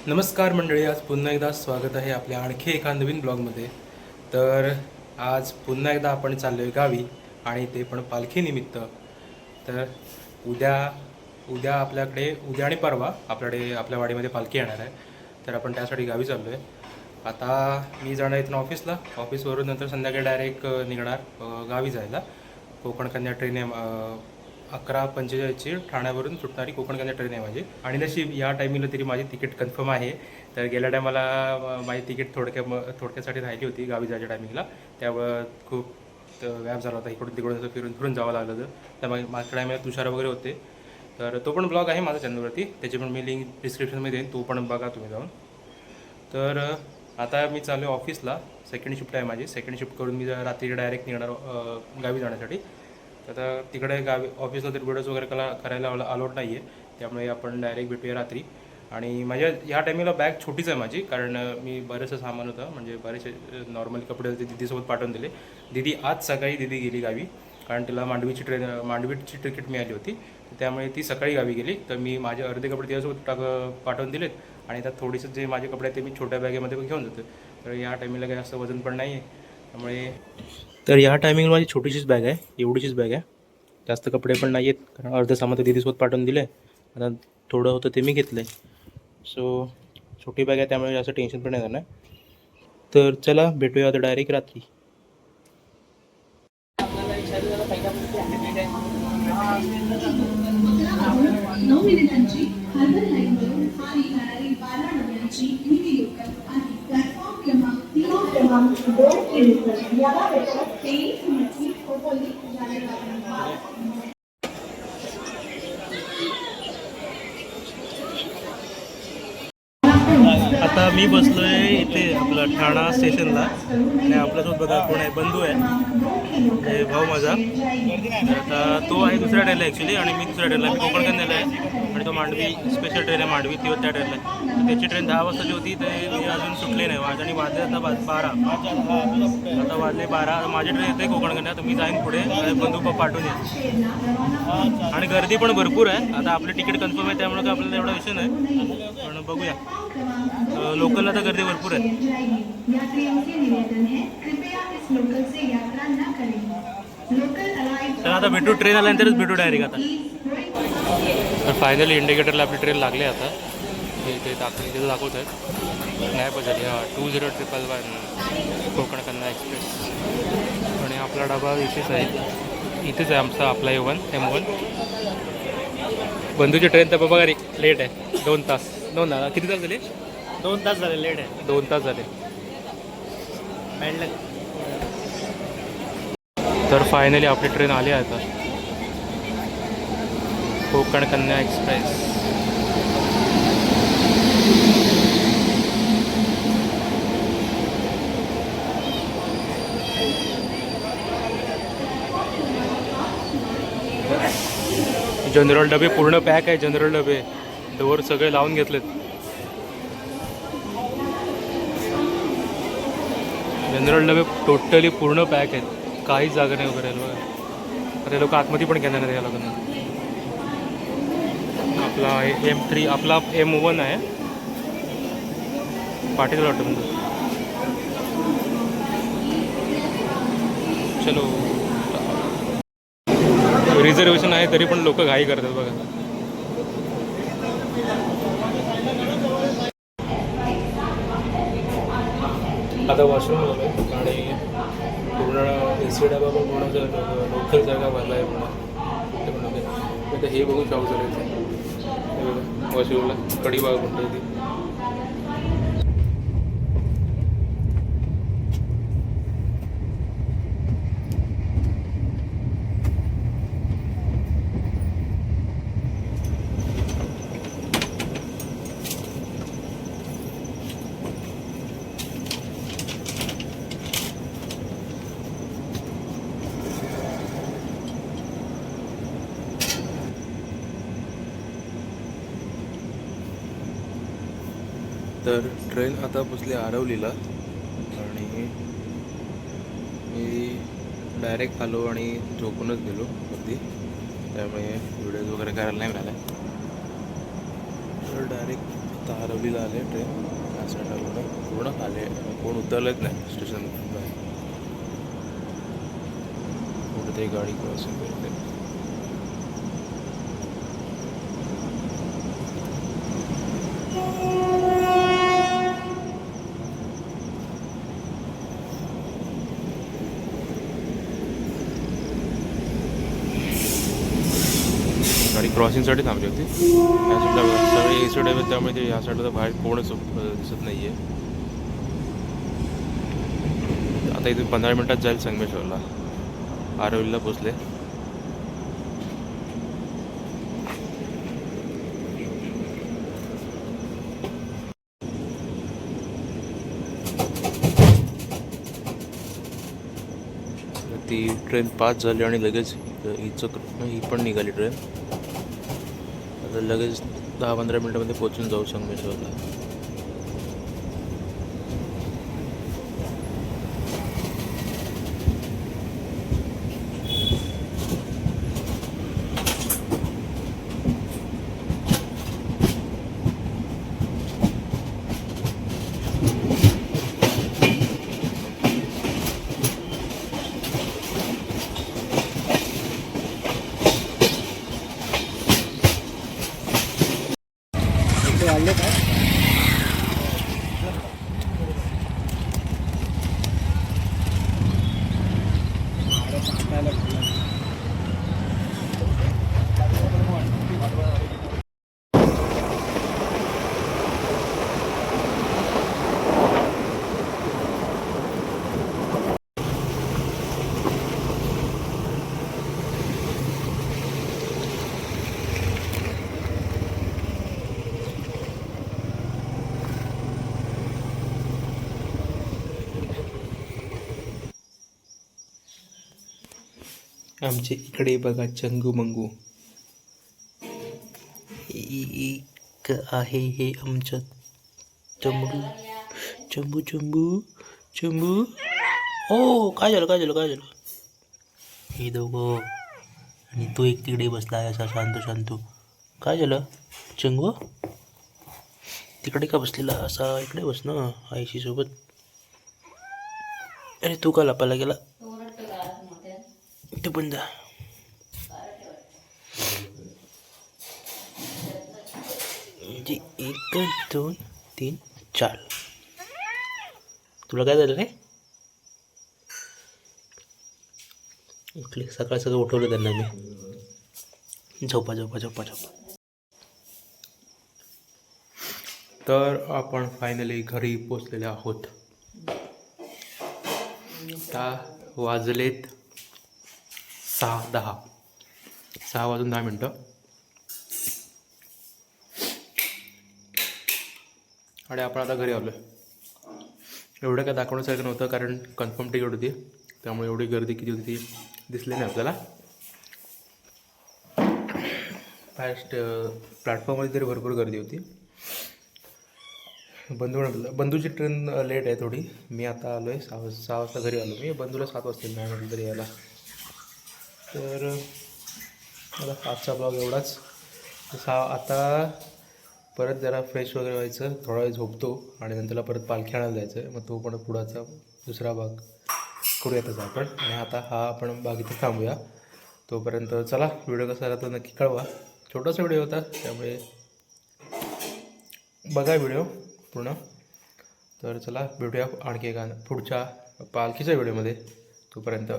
नमस्कार मंडळी, आज पुन्हा एकदा स्वागत आहे आपल्या आणखी एका नवीन ब्लॉगमध्ये. तर आज पुन्हा एकदा आपण चाललो आहे गावी आणि ते पण पालखीनिमित्त. तर उद्या उद्या आपल्याकडे उद्या आणि परवा आपल्याकडे आपल्या वाडीमध्ये पालखी येणार आहे. तर आपण त्यासाठी गावी चाललो आहे. आता मी जाणार इथून ऑफिसला, ऑफिसवरून नंतर संध्याकाळी डायरेक्ट निघणार गावी जायला. कोकण कन्या ट्रेन आहे 11:45ची ठाण्यावरून सुटणारी कोकण कन्या ट्रेन आहे माझी. आणि नशीब या टायमिंगला तरी माझी तिकीट कन्फर्म आहे. तर गेल्या टायमाला माझी तिकीट थोडक्यासाठी राहिली होती गावी जायच्या टायमिंगला. त्यामुळं खूप व्याप झाला होता, इकडून तिकडून असं फिरून फिरून जावं लागलं होतं. त्यामुळे मागच्या टायमिंगला तुषार वगैरे होते. तर तो पण ब्लॉग आहे माझा चॅनलवरती, त्याची पण मी लिंक डिस्क्रिप्शनमध्ये देईन, तो पण बघा तुम्ही जाऊन. तर आता मी चालू आहे ऑफिसला. सेकंड शिफ्ट आहे माझी. सेकंड शिफ्ट करून मी रात्री डायरेक्ट निघणार गावी जाण्यासाठी. आता तिकडे गावी ऑफिसला तर व्हिडिओज वगैरे करायला अलाउड नाही आहे. त्यामुळे आपण डायरेक्ट भेटूया रात्री. आणि माझ्या ह्या टायमिंगला बॅग छोटीच आहे माझी, कारण मी बरेचसं सामान होतं, म्हणजे बरेचसे नॉर्मली कपडे होते दिदीसोबत पाठवून दिले. दिदी आज सकाळी दिदी गेली गावी, कारण तिला मांडवीची तिकीट मिळाली होती. त्यामुळे ती सकाळी गावी गेली. तर मी माझे अर्धे कपडे तिच्यासोबत पाठवून दिलेत. आणि त्यात थोडीसं जे माझे कपडे आहेत ते मी छोट्या बॅगेमध्ये घेऊन जातो. तर या टायमिंगला काही असं वजन पण नाही आहे, त्यामुळे. तर या टायमिंगला माझी छोटीशीच बॅग आहे, एवढीशीच बॅग आहे. जास्त कपडे पण नाही आहेत, कारण अर्धं सामान तर दिदीसोबत पाठवून दिलं आहे. आता थोडं होतं ते मी घेतलं आहे. सो छोटी बॅग आहे, त्यामुळे जास्त टेन्शन पण येणार नाही. तर चला भेटूया आता डायरेक्ट रात्री. आता मी बसलो आहे इथे आपला ठाणा स्टेशनला. आणि आपल्यासोबत बघा कोण आहे, बंधू आहे, म्हणजे भाऊ माझा. आता तो आहे दुसऱ्या ट्रेनला ॲक्च्युली, आणि मी दुसऱ्या ट्रेनला. मी कोकण कन्याला आहे आणि तो मांडवी स्पेशल ट्रेन आहे मांडवी, ती त्या ट्रेनला आहे. तर त्याची ट्रेन 10 वाजताची होती, तर ती अजून सुटली नाही. आणि वाजले आता 12. आता वाजले 12. माझी ट्रेन येते कोकण कन्या, तर मी जाईन पुढे, बंधू पाठवून येईल. आणि गर्दी पण भरपूर आहे. आता आपली तिकीट कन्फर्म आहे, त्यामुळे आपल्याला एवढा विषय नाही, पण बघूया. लोकलला तर गर्दी भरपूर आहे. तर आता भेटू, ट्रेन आल्यानंतरच भेटू डायरेक्ट आता. तर फायनली इंडिकेटरला आपली ट्रेन लागली आहे. आता इथे तिथं दाखवत आहेत नाही बजाली. 2011 कोकण कन्या एक्सप्रेस. आणि आपला डबा इथेच आहे, इथेच आहे आमचा आपला M1. बंधूची ट्रेन तर बघा लेट आहे, 2 तास. किती तास झाले? 2 तास झाले, लेट आहे. 2 तास झाले. तर फायनली आपली ट्रेन आली आहे आता, कोकण कन्या एक्सप्रेस. जनरल डबे पूर्ण पॅक आहे. जनरल डबे डोअर सगळे लावून घेतलेत. जनरल डबे टोटली पूर्ण पॅक आहेत, काहीच जागा नाही वगैरे. बघा अरे, लोक आतमध्ये पण घेणार नाही या लोकांना. आपला M3, आपला M1 आहे, पाटील वाटतं म्हणजे. चलो, रिझर्वेशन आहे तरी पण लोक घाई करतात बघा. आता वॉशरूम झालं आणि पूर्ण AC डबा पण पूर्ण लोकल जागा भरला आहे पूर्ण. ते पण आता हे बघून शॉक झालं हे बघा, वॉशरूमला कडी बघा कोणतं ती. तर ट्रेन आता पोचली आरवलीला. आणि मी डायरेक्ट आलो आणि झोपूनच गेलो वरती, त्यामुळे व्हिडिओज वगैरे करायला नाही मिळाला. तर डायरेक्ट आता हरवलीला आले ट्रेन या साईडला पूर्ण आले, कोण उतरलेच नाही स्टेशन बाहेर. कुठेतरी गाडी क्रॉसिंग करते. गाडी क्रॉसिंगसाठी थांबली होती. या साईडला बघा, सगळे ए सी ड्रायव्हर, त्यामुळे ते या साईडला बाहेर कोणच दिसत नाही आहे. आता इथे 15 मिनटात जाईल संगमेश्वरला. आरवलीला पोचले. ती ट्रेन पास झाली आणि लगेच ही पण निघाली ट्रेन. आता लगेच 10-15 मिनटामध्ये पोचून जाऊ संगमेश्वरला. वाढले काय आमच्या इकडे बघा चंगू मंगू एक आहे हे आमचं चंबू चंबू चंबू चंबू. ओ काय झालं हे दोघं आणि तो एक तिकडे बसला आहे असा शांत. काय झालं चंगू? तिकडे का बसलेला असा? इकडे बस ना आईशी सोबत. अरे तू का लपायला गेला? ते बंद. म्हणजे 1 2 3 4. तुला काय झालं रे? उठले सकाळ सकाळ उठवलं त्यांना मी. झोपा. तर आपण फायनली घरी पोचलेले आहोत. आता वाजलेत 6 वाजून 10 मिनटं. आणि आपण आता घरी आलो. एवढं काय दाखवण्यासारखं नव्हतं कारण कन्फर्म तिकीट होती, त्यामुळे एवढी गर्दी किती होती ती दिसली नाही आपल्याला. फास्ट प्लॅटफॉर्ममध्ये तरी भरपूर गर्दी होती. बंधूची ट्रेन लेट आहे थोडी. मी आता आलो आहे 6 वाजता घरी आलो मी. बंधूला 7 वाजता नाही म्हटलं तरी यायला. तर मला आजचा ब्लॉग एवढाच. आता परत जरा फ्रेश वगैरे व्हायचं, थोडा वेळ झोपतो आणि नंतरला परत पालखी आणायला जायचं आहे. मग तो पण पुढाचा दुसरा भाग करूयातच आपण. आणि आता हा आपण भाग इथे थांबूया. तोपर्यंत चला, व्हिडिओ कसा आला तो नक्की कळवा. छोटासा व्हिडिओ होता त्यामुळे बघा व्हिडिओ पूर्ण. तर चला भेटूया आणखी एका पुढच्या पालखीच्या व्हिडिओमध्ये. तोपर्यंत